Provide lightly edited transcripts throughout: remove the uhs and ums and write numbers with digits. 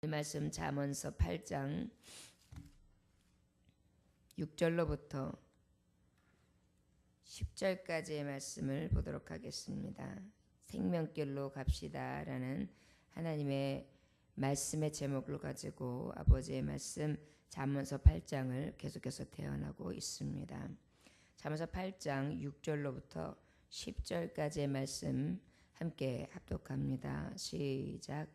말씀 잠언서 8장 6절로부터 10절까지의 말씀을 보도록 하겠습니다. 생명길로 갑시다 라는 하나님의 말씀의 제목을 가지고 아버지의 말씀 잠언서 8장을 계속해서 태어나고 있습니다. 잠언서 8장 6절로부터 10절까지의 말씀 함께 합독합니다. 시작.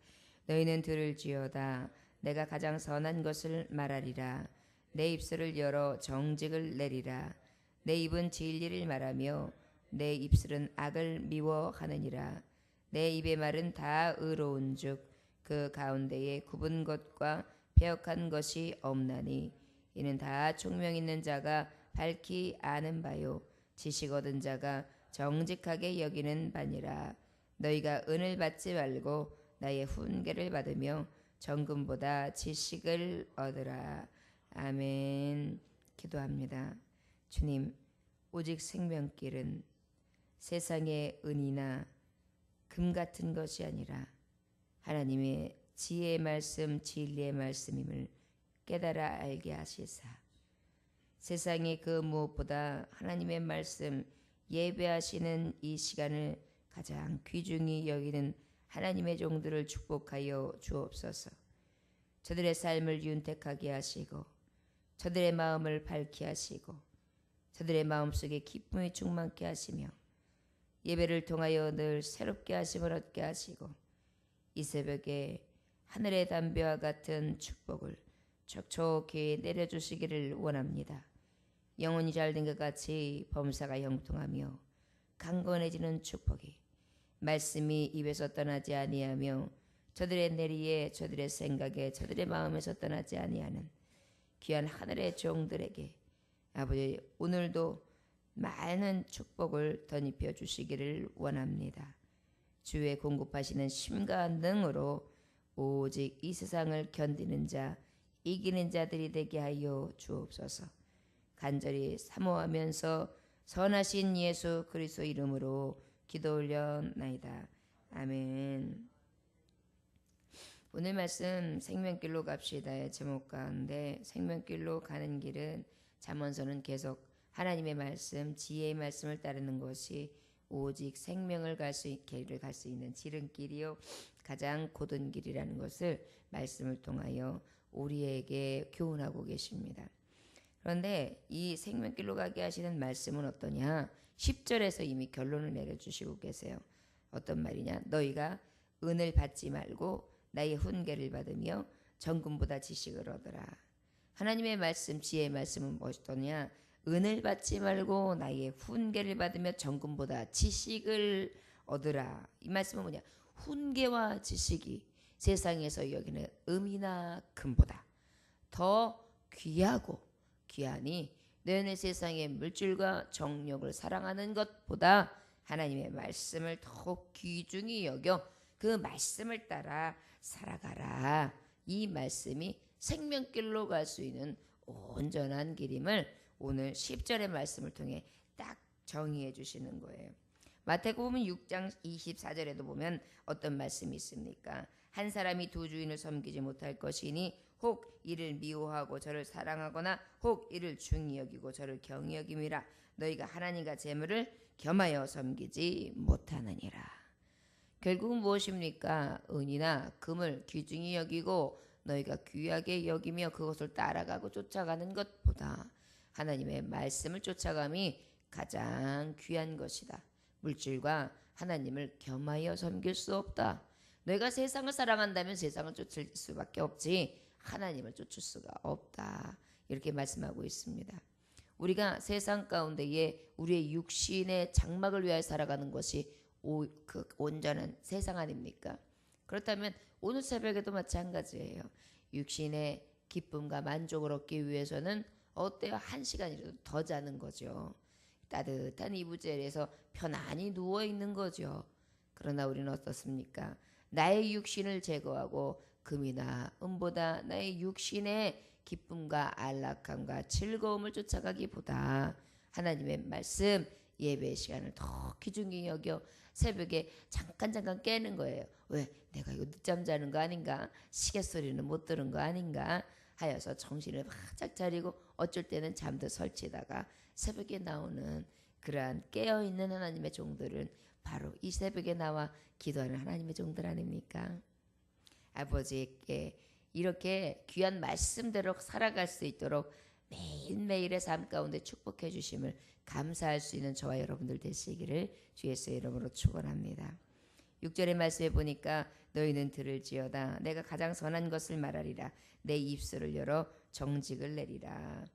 너희는 들을지어다. 내가 가장 선한 것을 말하리라. 내 입술을 열어 정직을 내리라. 내 입은 진리를 말하며 내 입술은 악을 미워하느니라. 내 입의 말은 다 의로운즉 그 가운데에 굽은 것과 배역한 것이 없나니 이는 다 총명 있는 자가 밝히 아는 바요 지식 얻은 자가 정직하게 여기는 바니라. 너희가 은을 받지 말고 나의 훈계를 받으며 정금보다 지식을 얻으라. 아멘. 기도합니다. 주님, 오직 생명길은 세상의 은이나 금 같은 것이 아니라 하나님의 지혜의 말씀, 진리의 말씀임을 깨달아 알게 하시사 세상의 그 무엇보다 하나님의 말씀 예배하시는 이 시간을 가장 귀중히 여기는 하나님의 종들을 축복하여 주옵소서. 저들의 삶을 윤택하게 하시고 저들의 마음을 밝게 하시고 저들의 마음속에 기쁨이 충만케 하시며 예배를 통하여 늘 새롭게 하심을 얻게 하시고 이 새벽에 하늘의 담배와 같은 축복을 촉촉히 내려주시기를 원합니다. 영혼이 잘된 것 같이 범사가 형통하며 강건해지는 축복이 말씀이 입에서 떠나지 아니하며 저들의 내리에 저들의 생각에 저들의 마음에서 떠나지 아니하는 귀한 하늘의 종들에게 아버지 오늘도 많은 축복을 덧입혀 주시기를 원합니다. 주의 공급하시는 심과 능으로 오직 이 세상을 견디는 자 이기는 자들이 되게 하여 주옵소서. 간절히 사모하면서 선하신 예수 그리스도 이름으로 기도 올려나이다. 아멘. 오늘 말씀 생명길로 갑시다의 제목 가운데 생명길로 가는 길은 잠언서는 계속 하나님의 말씀, 지혜의 말씀을 따르는 것이 오직 생명을 길을 갈 수 있는 지름길이요 가장 고든 길이라는 것을 말씀을 통하여 우리에게 교훈하고 계십니다. 그런데 이 생명길로 가게 하시는 말씀은 어떠냐? 10절에서 이미 결론을 내려주시고 계세요. 어떤 말이냐? 너희가 은을 받지 말고 나의 훈계를 받으며 정금보다 지식을 얻으라. 하나님의 말씀, 지혜의 말씀은 무엇이냐? 은을 받지 말고 나의 훈계를 받으며 정금보다 지식을 얻으라. 이 말씀은 뭐냐? 훈계와 지식이 세상에서 여기는 음이나 금보다 더 귀하고 귀하니 너희는 세상의 물질과 정욕을 사랑하는 것보다 하나님의 말씀을 더욱 귀중히 여겨 그 말씀을 따라 살아가라. 이 말씀이 생명길로 갈 수 있는 온전한 길임을 오늘 10절의 말씀을 통해 딱 정의해 주시는 거예요. 마태복음 6장 24절에도 보면 어떤 말씀이 있습니까? 한 사람이 두 주인을 섬기지 못할 것이니 혹 이를 미워하고 저를 사랑하거나 혹 이를 중히 여기고 저를 경히 여김이라. 너희가 하나님과 재물을 겸하여 섬기지 못하느니라. 결국은 무엇입니까? 은이나 금을 귀중히 여기고 너희가 귀하게 여기며 그것을 따라가고 쫓아가는 것보다 하나님의 말씀을 쫓아감이 가장 귀한 것이다. 물질과 하나님을 겸하여 섬길 수 없다. 너희가 세상을 사랑한다면 세상을 쫓을 수밖에 없지 하나님을 쫓을 수가 없다. 이렇게 말씀하고 있습니다. 우리가 세상 가운데에 우리의 육신의 장막을 위하여 살아가는 것이 그 온전한 세상 아닙니까? 그렇다면 오늘 새벽에도 마찬가지예요. 육신의 기쁨과 만족을 얻기 위해서는 어때요? 1시간이라도 더 자는 거죠. 따뜻한 이부제에서 편안히 누워있는 거죠. 그러나 우리는 어떻습니까? 나의 육신을 제거하고 금이나 은보다 나의 육신의 기쁨과 안락함과 즐거움을 쫓아가기보다 하나님의 말씀 예배 시간을 더 귀중히 여겨 새벽에 잠깐 깨는 거예요. 왜? 내가 이거 늦잠 자는 거 아닌가? 시계 소리는 못 들은 거 아닌가? 하여서 정신을 바짝 차리고 어쩔 때는 잠도 설치다가 새벽에 나오는 그러한 깨어있는 하나님의 종들은 바로 이 새벽에 나와 기도하는 하나님의 종들 아닙니까? 아버지께 이렇게 귀한 말씀대로 살아갈 수 있도록 매일매일의 삶 가운데 축복해 주심을 감사할 수 있는 저와 여러분들 되시기를 주 예수의 이름으로 축원합니다. 6절의 말씀에 보니까 너희는 들을지어다 내가 가장 선한 것을 말하리라 내 입술을 열어 정직을 내리라.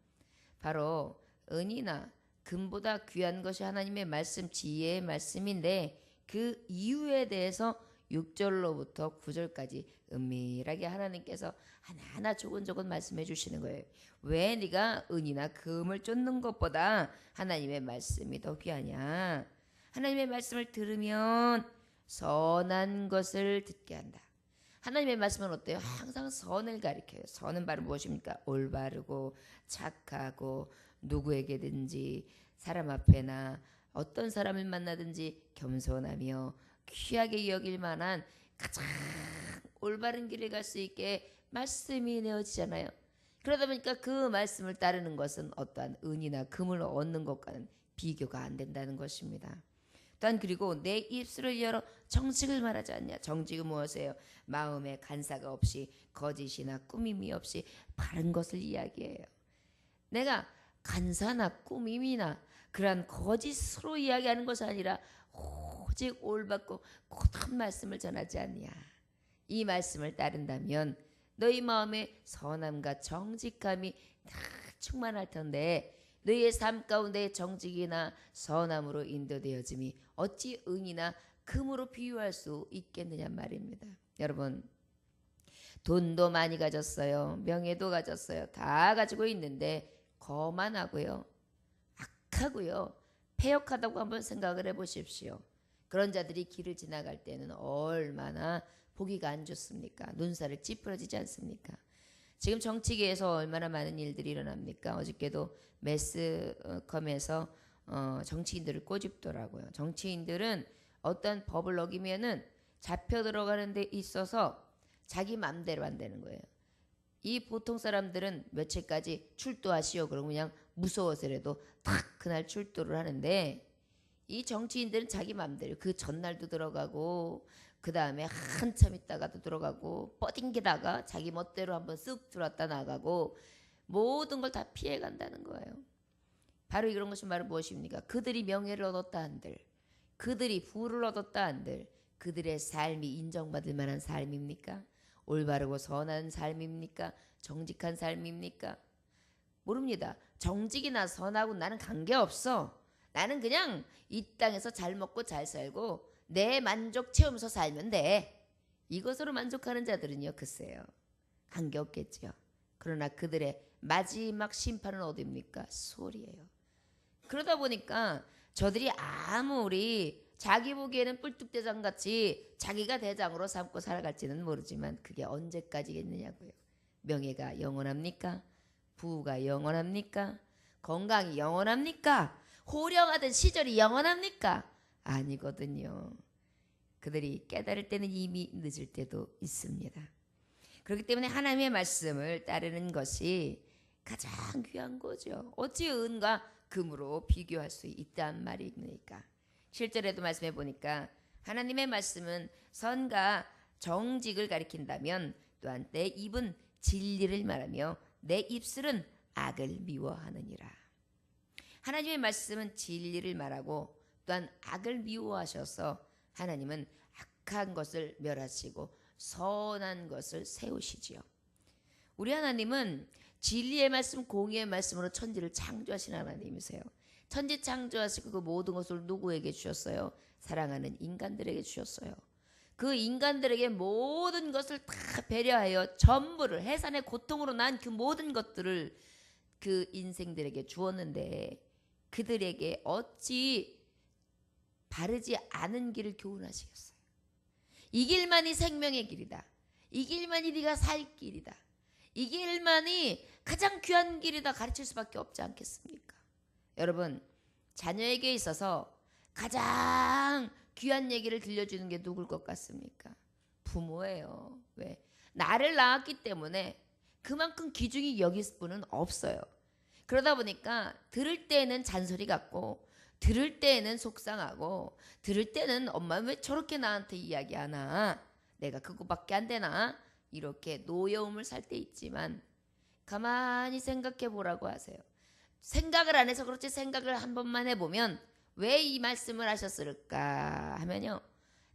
바로 은이나 금보다 귀한 것이 하나님의 말씀, 지혜의 말씀인데 그 이유에 대해서 6절로부터 9절까지 은밀하게 하나님께서 하나하나 조곤조곤 말씀해 주시는 거예요. 왜 네가 은이나 금을 쫓는 것보다 하나님의 말씀이 더 귀하냐? 하나님의 말씀을 들으면 선한 것을 듣게 한다. 하나님의 말씀은 어때요? 항상 선을 가리켜요. 선은 바로 무엇입니까? 올바르고 착하고 누구에게든지 사람 앞에나 어떤 사람을 만나든지 겸손하며 귀하게 여길 만한 가장 올바른 길을 갈 수 있게 말씀이 내어지잖아요. 그러다 보니까 그 말씀을 따르는 것은 어떠한 은이나 금을 얻는 것과는 비교가 안 된다는 것입니다. 또한 그리고 내 입술을 열어 정직을 말하지 않냐. 정직은 무엇이에요? 마음에 간사가 없이 거짓이나 꾸밈이 없이 바른 것을 이야기해요. 내가 간사나 꾸밈이나 그러한 거짓으로 이야기하는 것이 아니라 오직 올바르고 고든 말씀을 전하지 않냐. 이 말씀을 따른다면 너희 마음에 선함과 정직함이 다 충만할 텐데 너희의 삶 가운데 정직이나 선함으로 인도되어짐이 어찌 은이나 금으로 비유할 수 있겠느냐 말입니다. 여러분, 돈도 많이 가졌어요. 명예도 가졌어요. 다 가지고 있는데 거만하고요, 악하고요, 패역하다고 한번 생각을 해보십시오. 그런 자들이 길을 지나갈 때는 얼마나 보기가 안 좋습니까? 눈살을 찌푸려지지 않습니까? 지금 정치계에서 얼마나 많은 일들이 일어납니까? 어저께도 매스컴에서 정치인들을 꼬집더라고요. 정치인들은 어떤 법을 어기면은 잡혀 들어가는 데 있어서 자기 맘대로 안 되는 거예요. 이 보통 사람들은 며칠까지 출두하시오 그러면 그냥 무서워서라도 딱 그날 출두를 하는데 이 정치인들은 자기 맘대로 그 전날도 들어가고 그 다음에 한참 있다가도 들어가고 뻗ing기다가 자기 멋대로 한번 쓱 들어왔다 나가고 모든 걸 다 피해간다는 거예요. 바로 이런 것이 바로 무엇입니까? 그들이 명예를 얻었다 한들, 그들이 부를 얻었다 한들 그들의 삶이 인정받을 만한 삶입니까? 올바르고 선한 삶입니까? 정직한 삶입니까? 모릅니다. 정직이나 선하고 나는 관계없어. 나는 그냥 이 땅에서 잘 먹고 잘 살고 내 만족 채우면서 살면 돼. 이것으로 만족하는 자들은요, 글쎄요, 관계없겠지요. 그러나 그들의 마지막 심판은 어디입니까? 수월이에요. 그러다 보니까 저들이 아무리 자기 보기에는 뿔뚝대장같이 자기가 대장으로 삼고 살아갈지는 모르지만 그게 언제까지겠느냐고요. 명예가 영원합니까? 부가 영원합니까? 건강이 영원합니까? 호령하던 시절이 영원합니까? 아니거든요. 그들이 깨달을 때는 이미 늦을 때도 있습니다. 그렇기 때문에 하나님의 말씀을 따르는 것이 가장 귀한 거죠. 어찌 은과 금으로 비교할 수 있단 말입니까? 실제로도 말씀해 보니까 하나님의 말씀은 선과 정직을 가리킨다면 또한 내 입은 진리를 말하며 내 입술은 악을 미워하느니라. 하나님의 말씀은 진리를 말하고 또한 악을 미워하셔서 하나님은 악한 것을 멸하시고 선한 것을 세우시지요. 우리 하나님은 진리의 말씀, 공의의 말씀으로 천지를 창조하신 하나님이세요. 천지 창조하시고 그 모든 것을 누구에게 주셨어요? 사랑하는 인간들에게 주셨어요. 그 인간들에게 모든 것을 다 배려하여 전부를 해산의 고통으로 난 그 모든 것들을 그 인생들에게 주었는데 그들에게 어찌 바르지 않은 길을 교훈하시겠어요? 이 길만이 생명의 길이다. 이 길만이 네가 살 길이다. 이 길만이 가장 귀한 길이다 가르칠 수밖에 없지 않겠습니까? 여러분, 자녀에게 있어서 가장 귀한 얘기를 들려주는 게 누굴 것 같습니까? 부모예요. 왜? 나를 낳았기 때문에 그만큼 귀중히 여길 분은 없어요. 그러다 보니까 들을 때는 잔소리 같고, 들을 때는 속상하고, 들을 때는 엄마 왜 저렇게 나한테 이야기하나? 내가 그거밖에 안 되나? 이렇게 노여움을 살 때 있지만 가만히 생각해 보라고 하세요. 생각을 안 해서 그렇지, 생각을 한 번만 해보면 왜 이 말씀을 하셨을까 하면요,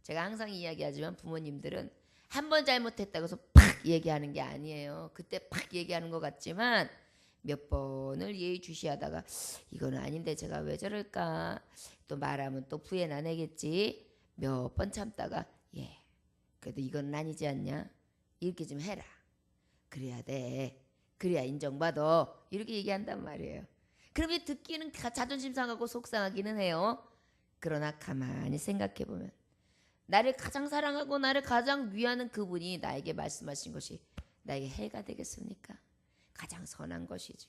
제가 항상 이야기하지만 부모님들은 한 번 잘못했다고 해서 팍 얘기하는 게 아니에요. 그때 팍 얘기하는 것 같지만 몇 번을 예의주시하다가 이거는 아닌데 제가 왜 저럴까, 또 말하면 또 부해나 내겠지, 몇 번 참다가 그래도 이건 아니지 않냐, 이렇게 좀 해라, 그래야 돼, 그래야 인정받아, 이렇게 얘기한단 말이에요. 그러면 듣기는 자존심 상하고 속상하기는 해요. 그러나 가만히 생각해보면 나를 가장 사랑하고 나를 가장 위하는 그분이 나에게 말씀하신 것이 나에게 해가 되겠습니까? 가장 선한 것이죠.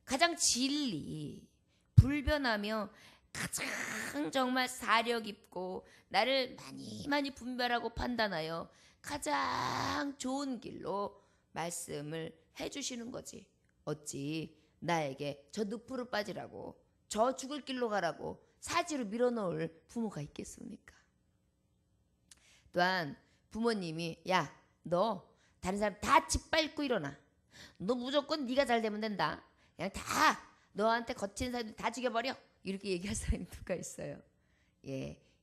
가장 진리, 불변하며 가장 정말 사려 깊고 나를 많이 분별하고 판단하여 가장 좋은 길로 말씀을 해주시는 거지. 어찌 나에게 저 늪으로 빠지라고, 저 죽을 길로 가라고 사지로 밀어넣을 부모가 있겠습니까? 또한 부모님이 야, 너 다른 사람 다 짓밟고 일어나, 너 무조건 네가 잘 되면 된다, 그냥 다 너한테 거친 사람들 다 죽여버려, 이렇게 얘기할 사람이 누가 있어요?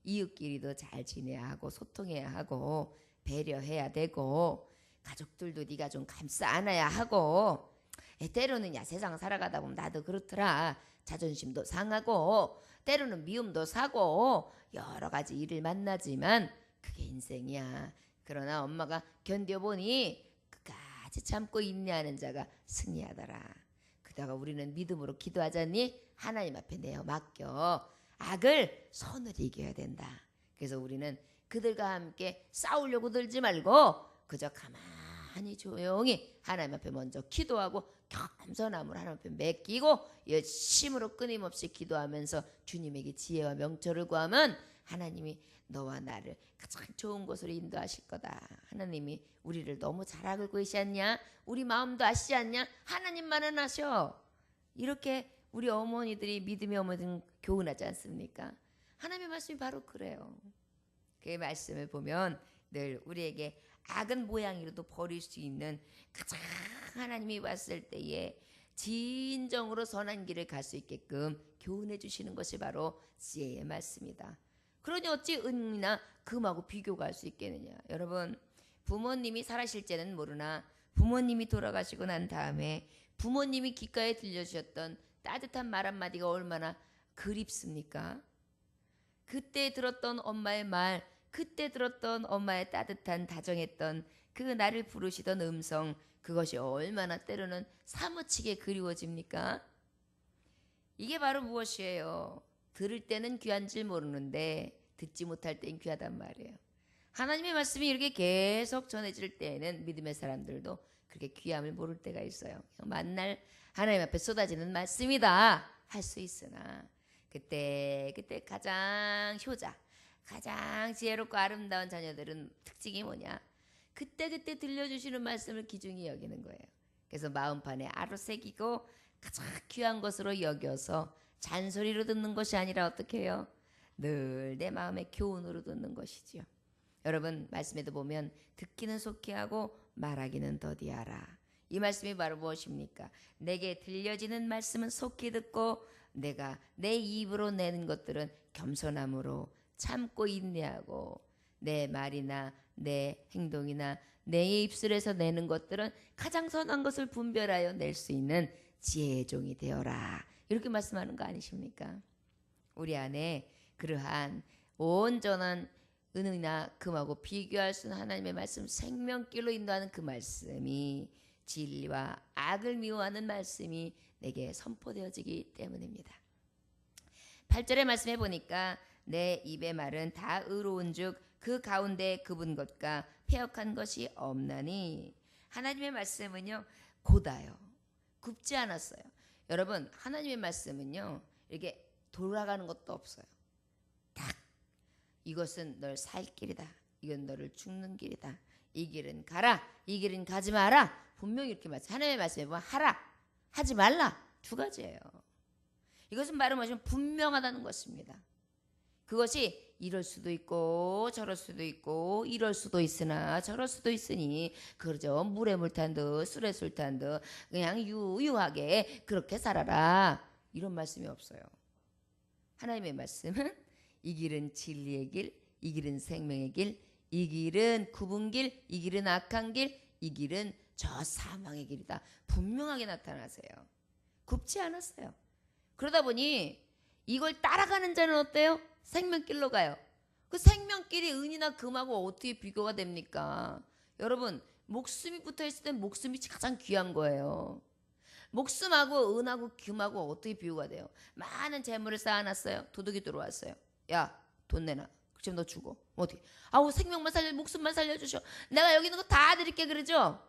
이웃끼리도 잘 지내야 하고 소통해야 하고 배려해야 되고 가족들도 네가 좀 감싸 안아야 하고, 때로는 야, 세상 살아가다 보면 나도 그렇더라, 자존심도 상하고 때로는 미움도 사고 여러 가지 일을 만나지만 그게 인생이야. 그러나 엄마가 견뎌보니 끝까지 참고 인내하는 자가 승리하더라. 그다가 우리는 믿음으로 기도하자니 하나님 앞에 내어 맡겨 악을 손으로 이겨야 된다. 그래서 우리는 그들과 함께 싸우려고 들지 말고 그저 가만히 조용히 하나님 앞에 먼저 기도하고 겸손함으로 하나님 앞에 맡기고 열심으로 끊임없이 기도하면서 주님에게 지혜와 명철을 구하면 하나님이 너와 나를 가장 좋은 곳으로 인도하실 거다. 하나님이 우리를 너무 잘 알고 계시지 않냐? 우리 마음도 아시지 않냐? 하나님만은 아셔. 이렇게 우리 어머니들이, 믿음의 어머니들은 교훈하지 않습니까? 하나님의 말씀이 바로 그래요. 그 말씀을 보면 늘 우리에게 악은 모양이라도 버릴 수 있는 가장 하나님이 왔을 때에 진정으로 선한 길을 갈 수 있게끔 교훈해 주시는 것이 바로 지혜의 말씀이다. 그러니 어찌 은이나 금하고 비교가 할 수 있겠느냐. 여러분, 부모님이 살아실지는 모르나 부모님이 돌아가시고 난 다음에 부모님이 귓가에 들려주셨던 따뜻한 말 한마디가 얼마나 그립습니까? 그때 들었던 엄마의 말, 그때 들었던 엄마의 따뜻한 다정했던 그 나를 부르시던 음성, 그것이 얼마나 때로는 사무치게 그리워집니까? 이게 바로 무엇이에요? 들을 때는 귀한 줄 모르는데 듣지 못할 땐 귀하단 말이에요. 하나님의 말씀이 이렇게 계속 전해질 때에는 믿음의 사람들도 그렇게 귀함을 모를 때가 있어요. 만날 하나님 앞에 쏟아지는 말씀이다 할 수 있으나 그때 가장 효자, 가장 지혜롭고 아름다운 자녀들은 특징이 뭐냐? 그때 들려주시는 말씀을 귀중히 여기는 거예요. 그래서 마음판에 아로 새기고 가장 귀한 것으로 여겨서 잔소리로 듣는 것이 아니라 어떻게 해요? 늘 내 마음의 교훈으로 듣는 것이지요. 여러분, 말씀에도 보면 듣기는 속히 하고 말하기는 더디하라. 이 말씀이 바로 무엇입니까? 내게 들려지는 말씀은 속히 듣고 내가 내 입으로 내는 것들은 겸손함으로 참고 인내하고 내 말이나 내 행동이나 내 입술에서 내는 것들은 가장 선한 것을 분별하여 낼 수 있는 지혜의 종이 되어라. 이렇게 말씀하는 거 아니십니까? 우리 안에 그러한 온전한 은이나 금하고 비교할 수 있는 하나님의 말씀, 생명길로 인도하는 그 말씀이 진리와 악을 미워하는 말씀이 내게 선포되어지기 때문입니다. 8절의 말씀에 보니까 내 입의 말은 다 의로운 즉 그 가운데 굽은 것과 패역한 것이 없나니. 하나님의 말씀은요 고다요, 굽지 않았어요. 여러분, 하나님의 말씀은요 이렇게 돌아가는 것도 없어요. 딱 이것은 널 살 길이다. 이건 너를 죽는 길이다. 이 길은 가라. 이 길은 가지 마라. 분명히 이렇게 말씀. 하나님의 말씀에 보면 하라, 하지 말라 두 가지예요. 이것은 말하자면 분명하다는 것입니다. 그것이 이럴 수도 있고 저럴 수도 있고 이럴 수도 있으나 저럴 수도 있으니 그러죠. 물에 물 탄 듯 술에 술 탄 듯 그냥 유유하게 그렇게 살아라. 이런 말씀이 없어요. 하나님의 말씀은 이 길은 진리의 길, 이 길은 생명의 길, 이 길은 굽은 길, 이 길은 악한 길, 이 길은 저 사망의 길이다. 분명하게 나타나세요. 굽지 않았어요. 그러다 보니 이걸 따라가는 자는 어때요? 생명길로 가요. 그 생명길이 은이나 금하고 어떻게 비교가 됩니까? 여러분, 목숨이 붙어있을 땐 목숨이 가장 귀한 거예요. 목숨하고 은하고 금하고 어떻게 비교가 돼요? 많은 재물을 쌓아놨어요. 도둑이 들어왔어요. 야, 돈 내놔. 지금 너 죽어. 어떻게? 아우, 생명만 살려, 목숨만 살려주셔. 내가 여기 있는 거 다 드릴게. 그러죠?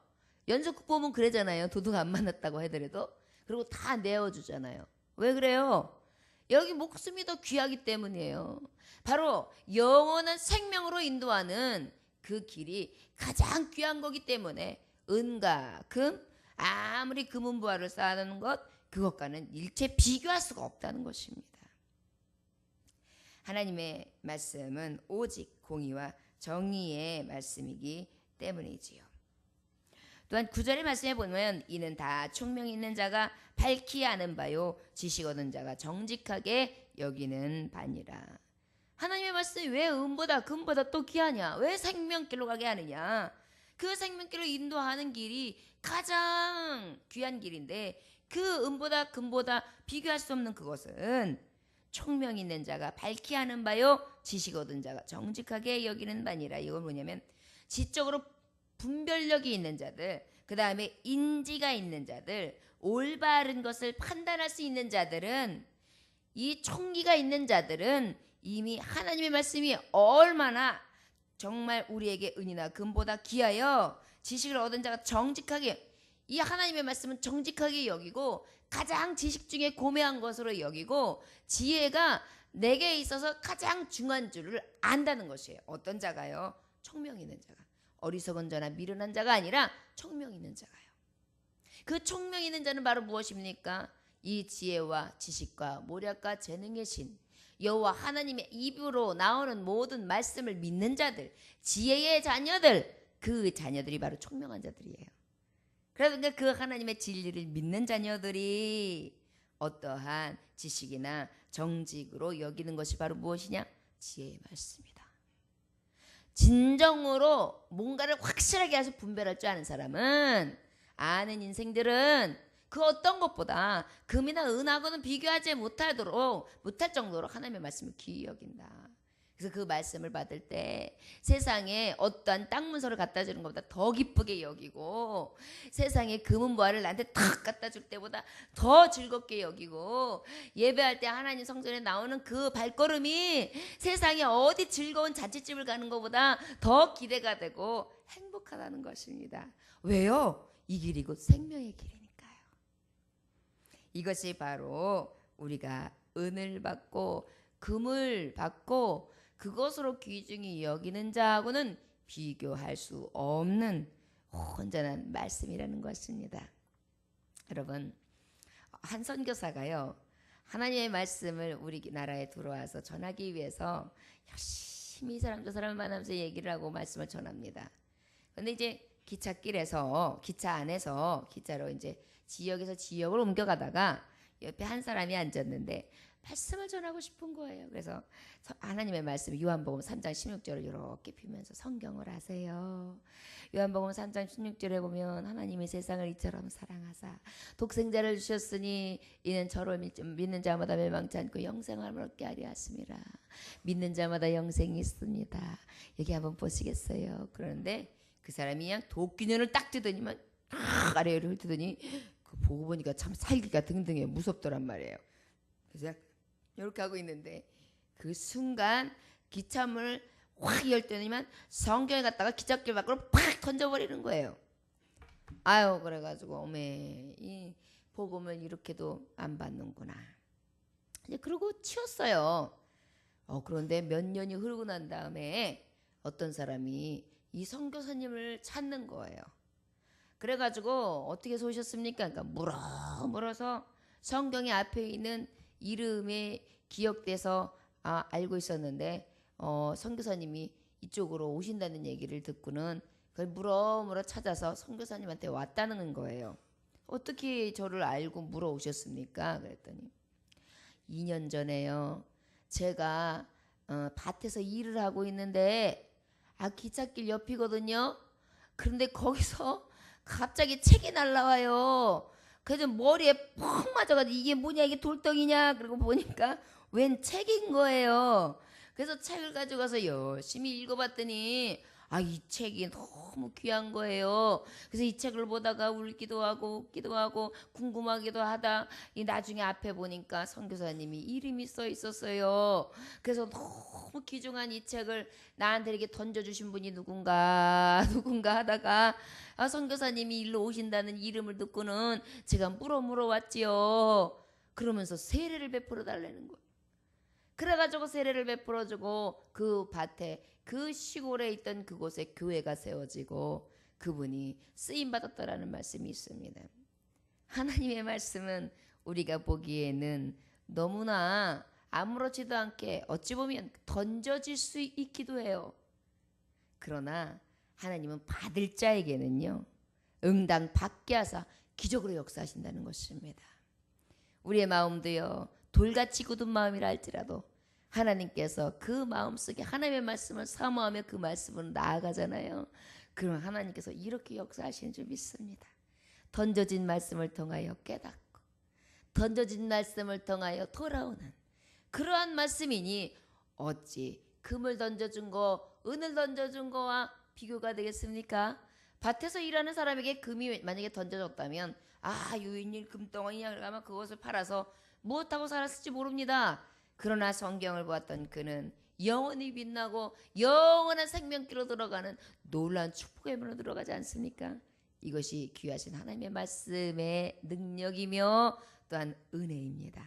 연속 보면 그러잖아요. 도둑 안 만났다고 하더라도. 그리고 다 내어주잖아요. 왜 그래요? 여기 목숨이 더 귀하기 때문이에요. 바로 영원한 생명으로 인도하는 그 길이 가장 귀한 거기 때문에 은과 금, 아무리 금은부화를 쌓아놓는 것, 그것과는 일체 비교할 수가 없다는 것입니다. 하나님의 말씀은 오직 공의와 정의의 말씀이기 때문이지요. 또한 9절의 말씀에 보면 이는 다 총명 있는 자가 밝히 아는 바요 지식 얻은 자가 정직하게 여기는 바니라. 하나님의 말씀이 왜 은보다 금보다 또 귀하냐? 왜 생명길로 가게 하느냐? 그 생명길로 인도하는 길이 가장 귀한 길인데 그 은보다 금보다 비교할 수 없는 그것은 총명 있는 자가 밝히 아는 바요 지식 얻은 자가 정직하게 여기는 바니라. 이건 뭐냐면 지적으로 분별력이 있는 자들, 그 다음에 인지가 있는 자들, 올바른 것을 판단할 수 있는 자들은, 이 총기가 있는 자들은 이미 하나님의 말씀이 얼마나 정말 우리에게 은이나 금보다 귀하여 지식을 얻은 자가 정직하게, 이 하나님의 말씀은 정직하게 여기고 가장 지식 중에 고매한 것으로 여기고 지혜가 내게 있어서 가장 중요한 줄을 안다는 것이에요. 어떤 자가요? 총명 있는 자가. 어리석은 자나 미련한 자가 아니라 총명 있는 자가요. 그 총명 있는 자는 바로 무엇입니까? 이 지혜와 지식과 모략과 재능의 신 여호와 하나님의 입으로 나오는 모든 말씀을 믿는 자들, 지혜의 자녀들, 그 자녀들이 바로 총명한 자들이에요. 그러니까 그 하나님의 진리를 믿는 자녀들이 어떠한 지식이나 정직으로 여기는 것이 바로 무엇이냐? 지혜의 말씀이다. 진정으로 뭔가를 확실하게 해서 분별할 줄 아는 사람은, 아는 인생들은 그 어떤 것보다 금이나 은하고는 비교하지 못할 정도로 하나님의 말씀을 귀히 여긴다. 그래서 그 말씀을 받을 때 세상에 어떠한 땅 문서를 갖다 주는 것보다 더 기쁘게 여기고, 세상에 금은보화를 나한테 탁 갖다 줄 때보다 더 즐겁게 여기고, 예배할 때 하나님 성전에 나오는 그 발걸음이 세상에 어디 즐거운 잔치집을 가는 것보다 더 기대가 되고 행복하다는 것입니다. 왜요? 이 길이 곧 생명의 길이니까요. 이것이 바로 우리가 은을 받고 금을 받고 그것으로 귀중히 여기는 자하고는 비교할 수 없는 온전한 말씀이라는 것입니다. 여러분, 한 선교사가요, 하나님의 말씀을 우리나라에 들어와서 전하기 위해서 열심히 이 사람 저 사람을 만나면서 얘기를 하고 말씀을 전합니다. 그런데 이제 기차길에서, 기차 안에서, 기차로 이제 지역에서 지역을 옮겨가다가 옆에 한 사람이 앉았는데 말씀을 전하고 싶은 거예요. 그래서 하나님의 말씀 요한복음 3장 16절을 이렇게 피면서 성경을 하세요. 요한복음 3장 16절에 보면 하나님이 세상을 이처럼 사랑하사 독생자를 주셨으니 이는 저를 믿는 자마다 멸망치 않고 영생을 얻게 하려 하심이라. 믿는 자마다 영생이 있습니다. 여기 한번 보시겠어요? 그런데 그 사람이 그냥 도끼눈을 딱 뜨더니만 아래로 훑더니 그 보고 보니까 참 살기가 등등해 무섭더란 말이에요. 그래서 이렇게 하고 있는데 그 순간 기차문을 확 열더니만 성경에 갔다가 기찻길 밖으로 팍 던져버리는 거예요. 아유, 그래가지고 어메, 이 복음을 이렇게도 안 받는구나. 이제 그러고 치웠어요. 그런데 몇 년이 흐르고 난 다음에 어떤 사람이 이 선교사님을 찾는 거예요. 그래가지고 어떻게 쏘셨습니까? 그러니까 물어서 성경의 앞에 있는 이름이 기억돼서 알고 있었는데 선교사님이 이쪽으로 오신다는 얘기를 듣고는 그걸 물어 찾아서 선교사님한테 왔다는 거예요. 어떻게 저를 알고 물어오셨습니까? 그랬더니 2년 전에요. 제가 밭에서 일을 하고 있는데 기찻길 옆이거든요. 그런데 거기서 갑자기 책이 날라와요. 그래서 머리에 펑 맞아가지고 이게 뭐냐, 이게 돌덩이냐, 그리고 보니까 웬 책인 거예요. 그래서 책을 가져가서 열심히 읽어봤더니 이 책이 너무 귀한 거예요. 그래서 이 책을 보다가 울기도 하고 웃기도 하고 궁금하기도 하다 나중에 앞에 보니까 선교사님이 이름이 써 있었어요. 그래서 너무 귀중한 이 책을 나한테 이렇게 던져주신 분이 누군가 하다가 선교사님이 일로 오신다는 이름을 듣고는 제가 물어왔지요. 그러면서 세례를 베풀어 달라는 거예요. 그래가지고 세례를 베풀어주고 그 밭에 그 시골에 있던 그곳에 교회가 세워지고 그분이 쓰임받았다라는 말씀이 있습니다. 하나님의 말씀은 우리가 보기에는 너무나 아무렇지도 않게 어찌 보면 던져질 수 있기도 해요. 그러나 하나님은 받을 자에게는요, 응당 받게 하사 기적으로 역사하신다는 것입니다. 우리의 마음도요, 돌같이 굳은 마음이라 할지라도 하나님께서 그 마음속에 하나님의 말씀을 사모하며 그 말씀으로 나아가잖아요. 그럼 하나님께서 이렇게 역사하시는 줄 믿습니다. 던져진 말씀을 통하여 깨닫고 던져진 말씀을 통하여 돌아오는 그러한 말씀이니 어찌 금을 던져준 거, 은을 던져준 거와 비교가 되겠습니까? 밭에서 일하는 사람에게 금이 만약에 던져졌다면 유인일 금덩어리냐 그러면 그것을 팔아서 무엇하고 살았을지 모릅니다. 그러나 성경을 보았던 그는 영원히 빛나고 영원한 생명길로 들어가는 놀라운 축복의 문으로 들어가지 않습니까? 이것이 귀하신 하나님의 말씀의 능력이며 또한 은혜입니다.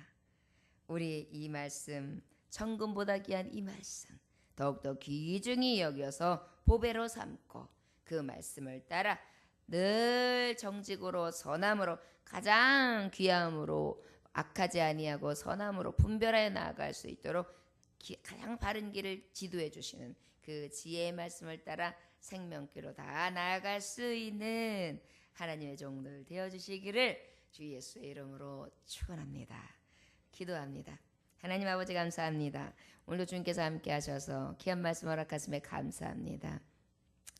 우리 이 말씀, 천금보다 귀한 이 말씀 더욱더 귀중히 여겨서 보배로 삼고 그 말씀을 따라 늘 정직으로 선함으로 가장 귀함으로 악하지 아니하고 선함으로 분별하여 나아갈 수 있도록 가장 바른 길을 지도해 주시는 그 지혜의 말씀을 따라 생명길로 다 나아갈 수 있는 하나님의 종들 되어주시기를 주 예수의 이름으로 축원합니다. 기도합니다. 하나님 아버지 감사합니다. 오늘도 주님께서 함께 하셔서 귀한 말씀 허락하심에 감사합니다.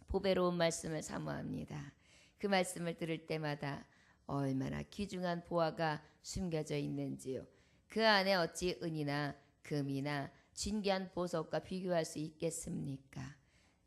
보배로운 말씀을 사모합니다. 그 말씀을 들을 때마다 얼마나 귀중한 보화가 숨겨져 있는지요. 그 안에 어찌 은이나 금이나 진귀한 보석과 비교할 수 있겠습니까?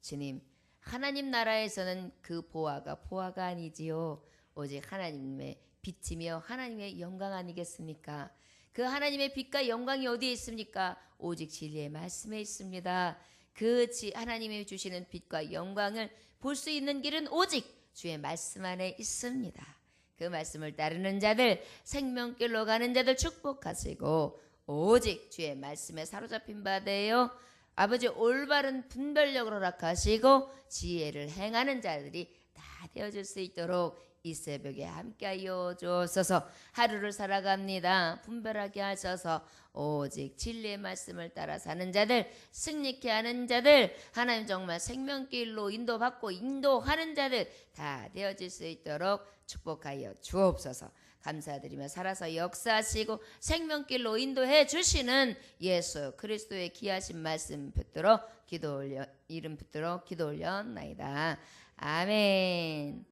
주님, 하나님 나라에서는 그 보화가 아니지요. 오직 하나님의 빛이며 하나님의 영광 아니겠습니까? 그 하나님의 빛과 영광이 어디에 있습니까? 오직 진리의 말씀에 있습니다. 그 하나님이 주시는 빛과 영광을 볼 수 있는 길은 오직 주의 말씀 안에 있습니다. 그 말씀을 따르는 자들, 생명길로 가는 자들 축복하시고 오직 주의 말씀에 사로잡힌 바 되어 아버지 올바른 분별력을 허락하시고 지혜를 행하는 자들이 다 되어질 수 있도록 이 새벽에 함께하여 주옵소서. 하루를 살아갑니다. 분별하게 하셔서 오직 진리의 말씀을 따라 사는 자들, 승리케 하는 자들, 하나님 정말 생명길로 인도받고 인도하는 자들 다 되어질 수 있도록 축복하여 주옵소서. 감사드리며 살아서 역사하시고 생명길로 인도해 주시는 예수 그리스도의 귀하신 말씀 이름 붙들어 기도 올렸나이다. 아멘.